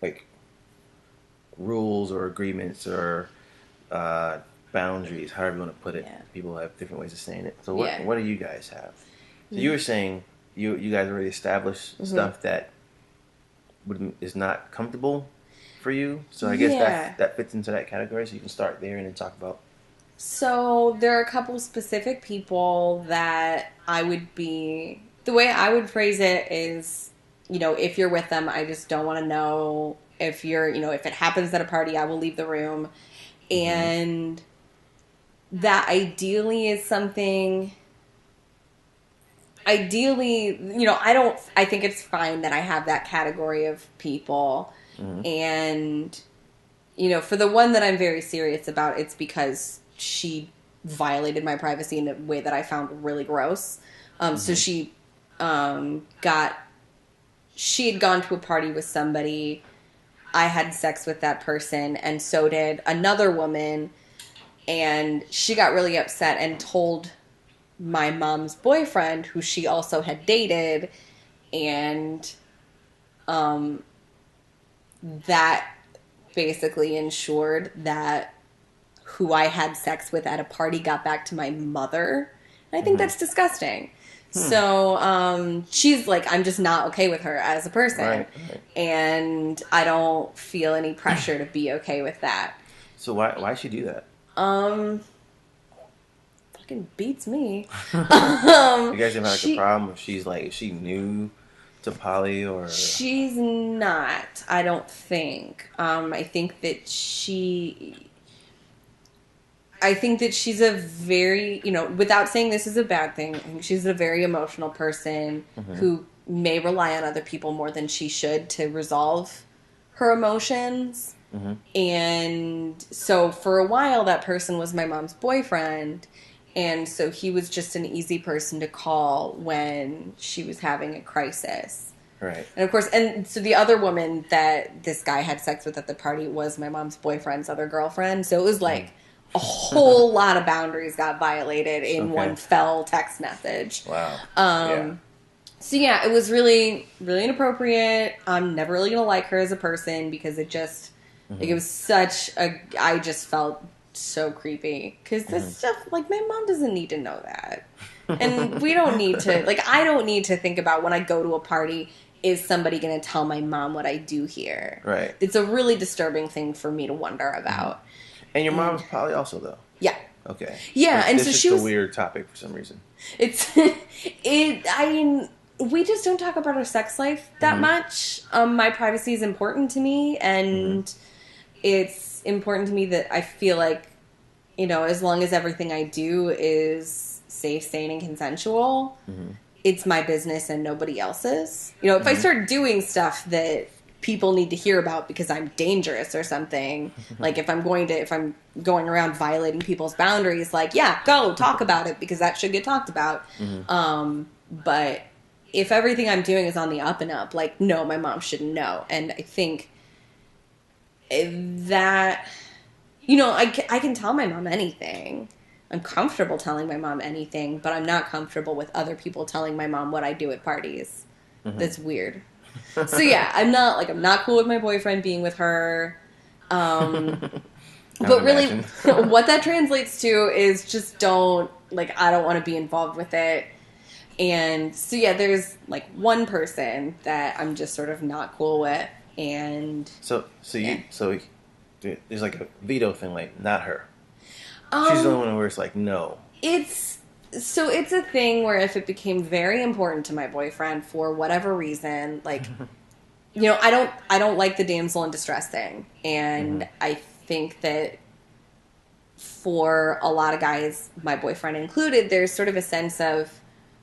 like rules or agreements or boundaries, however you want to put it. Yeah. People have different ways of saying it. So Yeah. what do you guys have? So you Mm-hmm. were saying you guys already established stuff that is not comfortable for you. So I guess Yeah. that fits into that category. So you can start there and then talk about. So there are a couple specific people that I would be. The way I would phrase it is, if you're with them, I just don't want to know if if it happens at a party, I will leave the room. Hmm. And that ideally is something. Ideally, I think it's fine that I have that category of people. Hmm. And for the one that I'm very serious about, it's because she violated my privacy in a way that I found really gross. So Hmm. she had gone to a party with somebody. I had sex with that person, and so did another woman. And she got really upset and told my mom's boyfriend, who she also had dated, and um, that basically ensured that who I had sex with at a party got back to my mother. And I think Hmm. that's disgusting. Hmm. So she's like, I'm just not okay with her as a person. Right. Right. And I don't feel any pressure to be okay with that. So why she do that? Um, Fucking beats me. You guys have had like a She problem if she's like if she new to poly or she's not, I don't think. I think that she's a very, without saying this is a bad thing, I think she's a very emotional person hmm. who may rely on other people more than she should to resolve her emotions. Hmm. And so for a while, that person was my mom's boyfriend. And so he was just an easy person to call when she was having a crisis. Right. And of course, and so the other woman that this guy had sex with at the party was my mom's boyfriend's other girlfriend. So it was like a Mm. whole lot of boundaries got violated in one Okay. fell text message. Wow. Yeah. Um, so yeah, it was really, really inappropriate. I'm never really gonna like her as a person because it just, like, it Hmm. was such a. I just felt so creepy because Hmm. this stuff, like, my mom doesn't need to know that, and we don't need to. Like, I don't need to think about when I go to a party. Is somebody gonna tell my mom what I do here? Right. It's a really disturbing thing for me to wonder Hmm. about. And your And mom's poly also though. yeah, Okay. yeah, and It's so she just a was. weird topic for some reason. It's I mean, we just don't talk about our sex life that Hmm. much. My privacy is important to me, Hmm. and it's important to me that I feel like, as long as everything I do is safe, sane, and consensual, Hmm. it's my business and nobody else's. If I Hmm. start doing stuff that people need to hear about because I'm dangerous or something, like if I'm going around violating people's boundaries, like, yeah, go talk about it because that should get talked about. Hmm. But if everything I'm doing is on the up and up, like, no, my mom shouldn't know. And I think that, I can tell my mom anything. I'm comfortable telling my mom anything, but I'm not comfortable with other people telling my mom what I do at parties. Hmm. That's weird. So yeah, I'm not cool with my boyfriend being with her. Um, I would but really, imagine. what that translates to is just I don't want to be involved with it. And so yeah, there's like one person that I'm just sort of not cool with, and yeah. So there's like a veto thing, like not her. She's the Um, only one where it's like no. it's it's a thing where if it became very important to my boyfriend for whatever reason, like, I don't like the damsel in distress thing, Hmm. and I think that for a lot of guys, my boyfriend included, there's sort of a sense of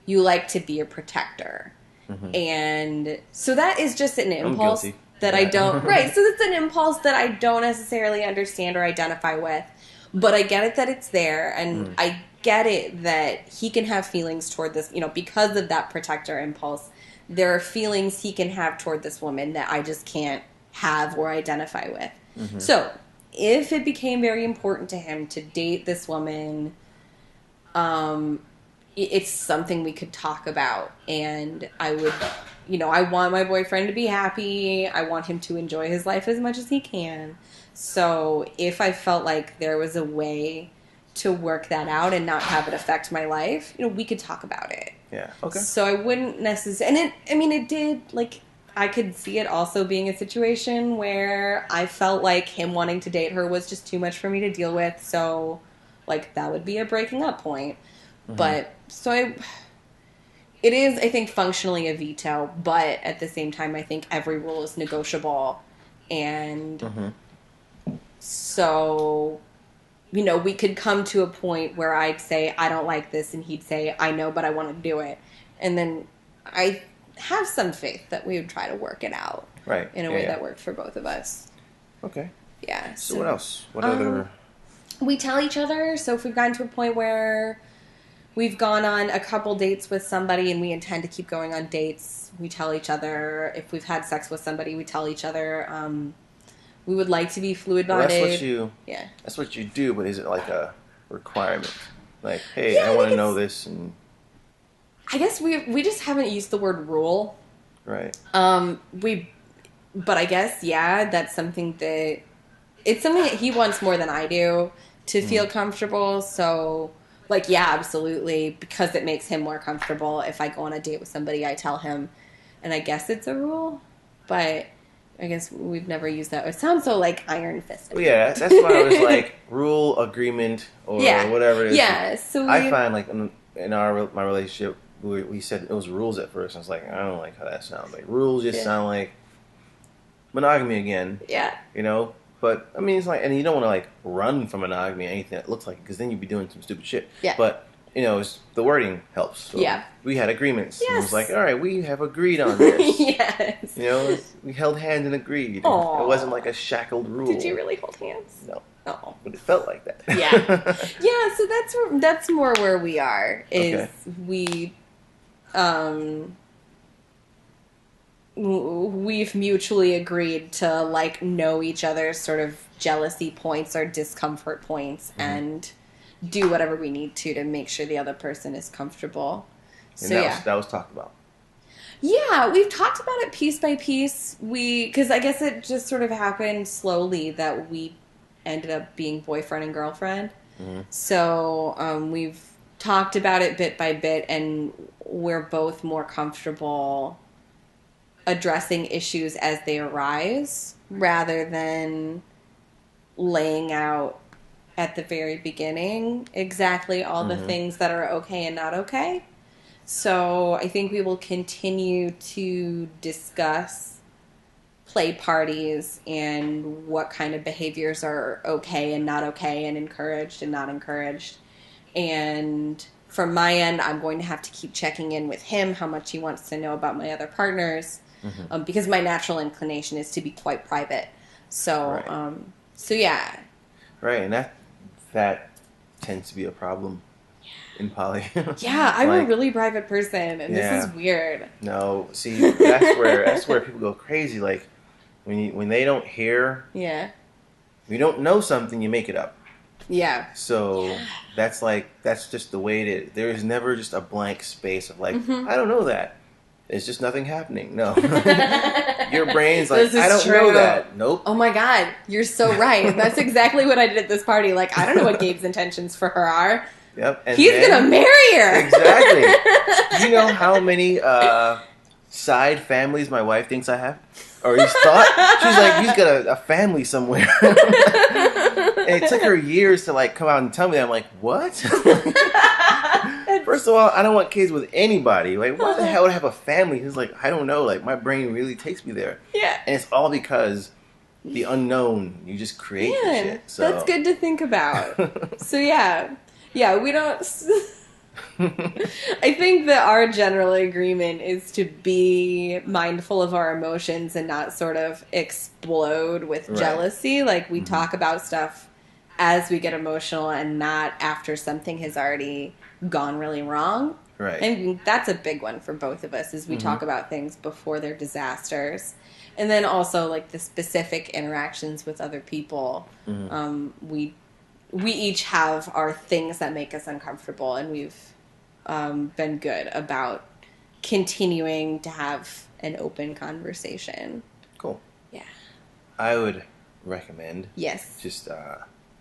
you like to be a protector. Hmm. And so that is just an I'm impulse guilty of that I that. don't, right. So that's an impulse that I don't necessarily understand or identify with, but I get it that it's there. And Mm. I get it that he can have feelings toward this, because of that protector impulse. There are feelings he can have toward this woman that I just can't have or identify with. Hmm. So if it became very important to him to date this woman, um, it's something we could talk about, and I would, I want my boyfriend to be happy. I want him to enjoy his life as much as he can. So if I felt like there was a way to work that out and not have it affect my life, we could talk about it. Yeah. Okay. So I wouldn't necessarily, and it did, like, I could see it also being a situation where I felt like him wanting to date her was just too much for me to deal with. So, like, that would be a breaking up point. Mm-hmm. But, it is, I think, functionally a veto, but at the same time, I think every rule is negotiable. And so, we could come to a point where I'd say, I don't like this, and he'd say, I know, but I want to do it. And then I have some faith that we would try to work it out. Right. In a way that worked for both of us. Okay. Yeah. So what else? What other... We tell each other, so if we've gotten to a point where we've gone on a couple dates with somebody and we intend to keep going on dates, we tell each other. If we've had sex with somebody, we tell each other. We would like to be fluid bonded. That's what you do, but is it like a requirement? Like, hey, I want to know this, and I guess we just haven't used the word rule. Right. But I guess that's something that it's something that he wants more than I do to feel comfortable. So, like, absolutely, because it makes him more comfortable. If I go on a date with somebody, I tell him, and I guess it's a rule, but I guess we've never used that. It sounds so, like, iron fisted. Well, yeah, that's why I was like, rule, agreement, or whatever it is. Yeah, so I find, like, in my relationship, we said it was rules at first. I was like, I don't like how that sounds. Like, rules just sound like monogamy again. Yeah. But, I mean, it's like, and you don't want to, like, run from monogamy or anything that looks like it, because then you'd be doing some stupid shit. Yeah. But, the wording helps. So we had agreements. Yes. And it was like, all right, we have agreed on this. Yes. We held hands and agreed. Aww. It wasn't like a shackled rule. Did you really hold hands? No. Oh. But it felt like that. Yeah, so that's more where we are, is we've mutually agreed to, like, know each other's sort of jealousy points or discomfort points and do whatever we need to make sure the other person is comfortable. And that was talked about. Yeah, we've talked about it piece by piece. Because I guess it just sort of happened slowly that we ended up being boyfriend and girlfriend. Mm-hmm. So we've talked about it bit by bit, and we're both more comfortable addressing issues as they arise rather than laying out at the very beginning exactly all the things that are okay and not okay. So I think we will continue to discuss play parties and what kind of behaviors are okay and not okay, and encouraged and not encouraged. And from my end, I'm going to have to keep checking in with him how much he wants to know about my other partners, because my natural inclination is to be quite private. So, yeah. Right, and that tends to be a problem in poly. Yeah, I'm a really private person, and this is weird. No, see, that's where people go crazy. Like, when they don't hear, you don't know something, you make it up. Yeah. So that's just the way it is. There is never just a blank space of like, I don't know that. It's just nothing happening. No. Your brain's like, I don't know that. Nope. Oh my God. You're so right. That's exactly what I did at this party. Like, I don't know what Gabe's intentions for her are. Yep. And he's going to marry her. Exactly. Do you know how many side families my wife thinks I have? Or he's thought? She's like, he's got a family somewhere. And it took her years to like come out and tell me that. I'm like, what? First of all, I don't want kids with anybody. Like, what the hell would I have a family? He's like, I don't know. Like, my brain really takes me there. Yeah. And it's all because the unknown. You just create the shit. So. That's good to think about. So, yeah. Yeah, we don't... I think that our general agreement is to be mindful of our emotions and not sort of explode with jealousy. Like, we talk about stuff as we get emotional and not after something has already gone really wrong. Right. And that's a big one for both of us, is we talk about things before they're disasters. And then also, like, the specific interactions with other people. We each have our things that make us uncomfortable, and we've been good about continuing to have an open conversation. Cool. Yeah. I would recommend. Yes. Just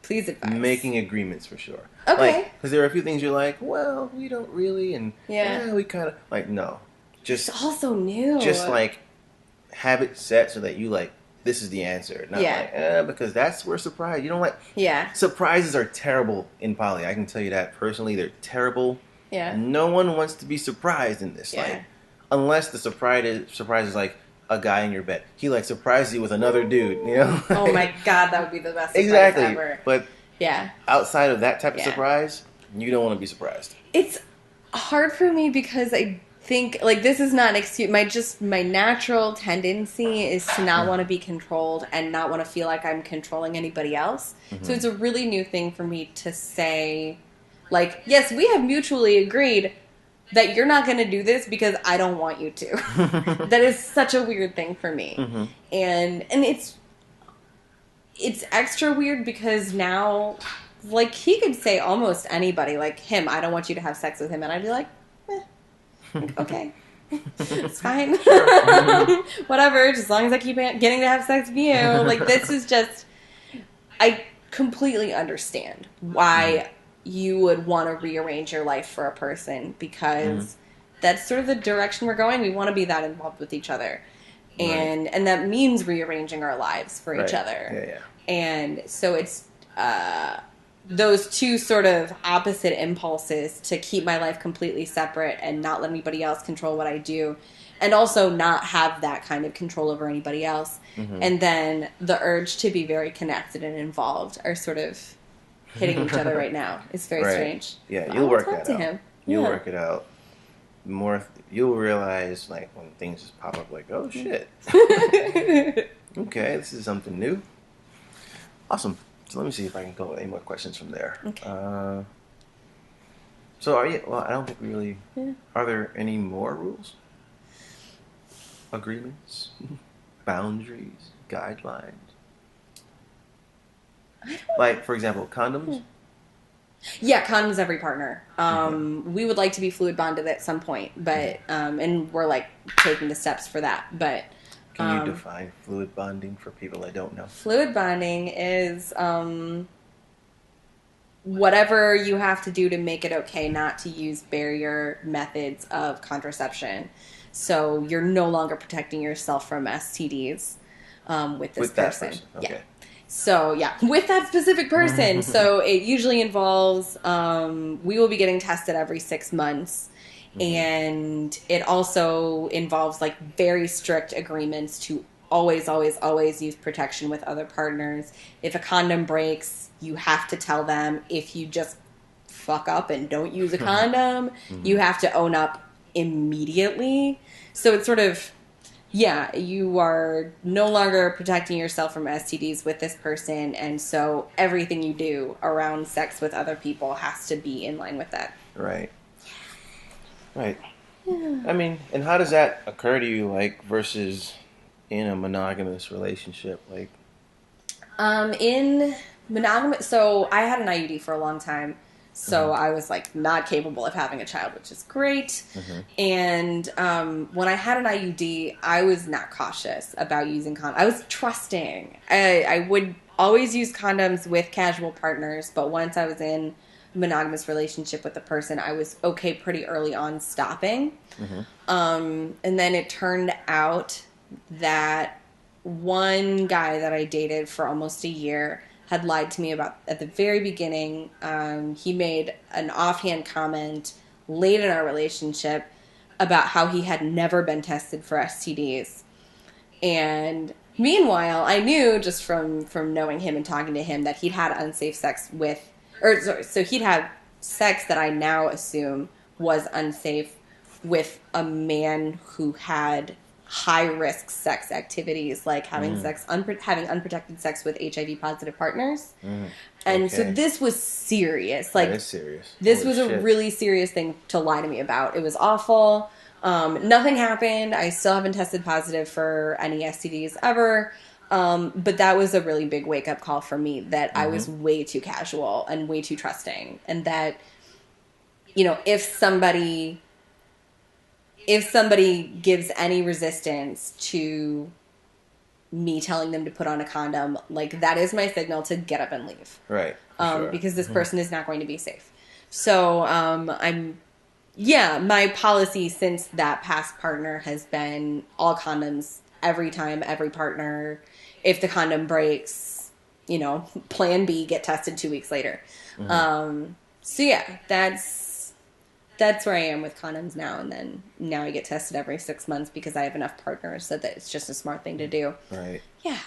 please advise. Making agreements for sure. Okay. Because there are a few things you're like, well, we don't really, and we kind of no. Just it's also new. Just like have it set so that you like this is the answer, not like because that's where surprise. You don't like surprises are terrible in poly. I can tell you that personally, they're terrible. Yeah. No one wants to be surprised in this. Like unless the surprise is like a guy in your bed. He like surprises you with another dude, you know? Oh my god, that would be the best surprise exactly. ever. But outside of that type of surprise, you don't want to be surprised. It's hard for me because I think like this is not an excuse. My natural tendency is to not want to be controlled and not want to feel like I'm controlling anybody else. Mm-hmm. So it's a really new thing for me to say, like, yes, we have mutually agreed that you're not going to do this because I don't want you to. That is such a weird thing for me. Mm-hmm. And it's extra weird because now, like, he could say almost anybody, like him, I don't want you to have sex with him. And I'd be like, okay, it's fine. Whatever, just as long as I keep getting to have sex with you. Like, this is just, I completely understand why you would want to rearrange your life for a person because that's sort of the direction we're going. We want to be that involved with each other. And that means rearranging our lives for each other. Yeah. And so it's those two sort of opposite impulses to keep my life completely separate and not let anybody else control what I do, and also not have that kind of control over anybody else. Mm-hmm. And then the urge to be very connected and involved are sort of hitting each other right now. It's very strange. Yeah, but you'll work that out. You'll work it out. You'll realize like when things just pop up like, oh shit. Okay, this is something new. Awesome. So let me see if I can go with any more questions from there. Okay. So I don't think we really, are there any more rules? Agreements? Boundaries? Guidelines? Like, for example, condoms? Yeah, condoms every partner. We would like to be fluid bonded at some point, but and we're like taking the steps for that. But can you define fluid bonding for people that don't know? Fluid bonding is whatever you have to do to make it okay not to use barrier methods of contraception. So you're no longer protecting yourself from STDs with this person. Okay. Yeah. So, with that specific person. So, it usually involves, we will be getting tested every 6 months. Mm-hmm. And it also involves, like, very strict agreements to always, always, always use protection with other partners. If a condom breaks, you have to tell them. If you just fuck up and don't use a condom, you have to own up immediately. So, it's sort of... Yeah, you are no longer protecting yourself from STDs with this person, and so everything you do around sex with other people has to be in line with that. Right. Right. Yeah. I mean, and how does that occur to you, like, versus in a monogamous relationship? Like, in monogamous, so I had an IUD for a long time. So I was, like, not capable of having a child, which is great. Mm-hmm. And when I had an IUD, I was not cautious about using condoms. I was trusting. I would always use condoms with casual partners, but once I was in a monogamous relationship with a person, I was okay pretty early on stopping. Mm-hmm. And then it turned out that one guy that I dated for almost a year had lied to me about at the very beginning. He made an offhand comment late in our relationship about how he had never been tested for STDs. And meanwhile, I knew just from knowing him and talking to him that he'd had unsafe sex with, so he'd had sex that I now assume was unsafe with a man who had high-risk sex activities, like having having unprotected sex with HIV-positive partners. And so this was serious. Like, that is serious. This was a really serious thing to lie to me about. It was awful. Nothing happened. I still haven't tested positive for any STDs ever. But that was a really big wake-up call for me that I was way too casual and way too trusting. And that you know, if somebody gives any resistance to me telling them to put on a condom, like, that is my signal to get up and leave. Right. Sure. Because this person is not going to be safe. So, my policy since that past partner has been all condoms every time, every partner. If the condom breaks, you know, plan B, get tested 2 weeks later. So yeah, that's where I am with condoms now. And then now I get tested every 6 months because I have enough partners so that it's just a smart thing to do. Right. Yeah.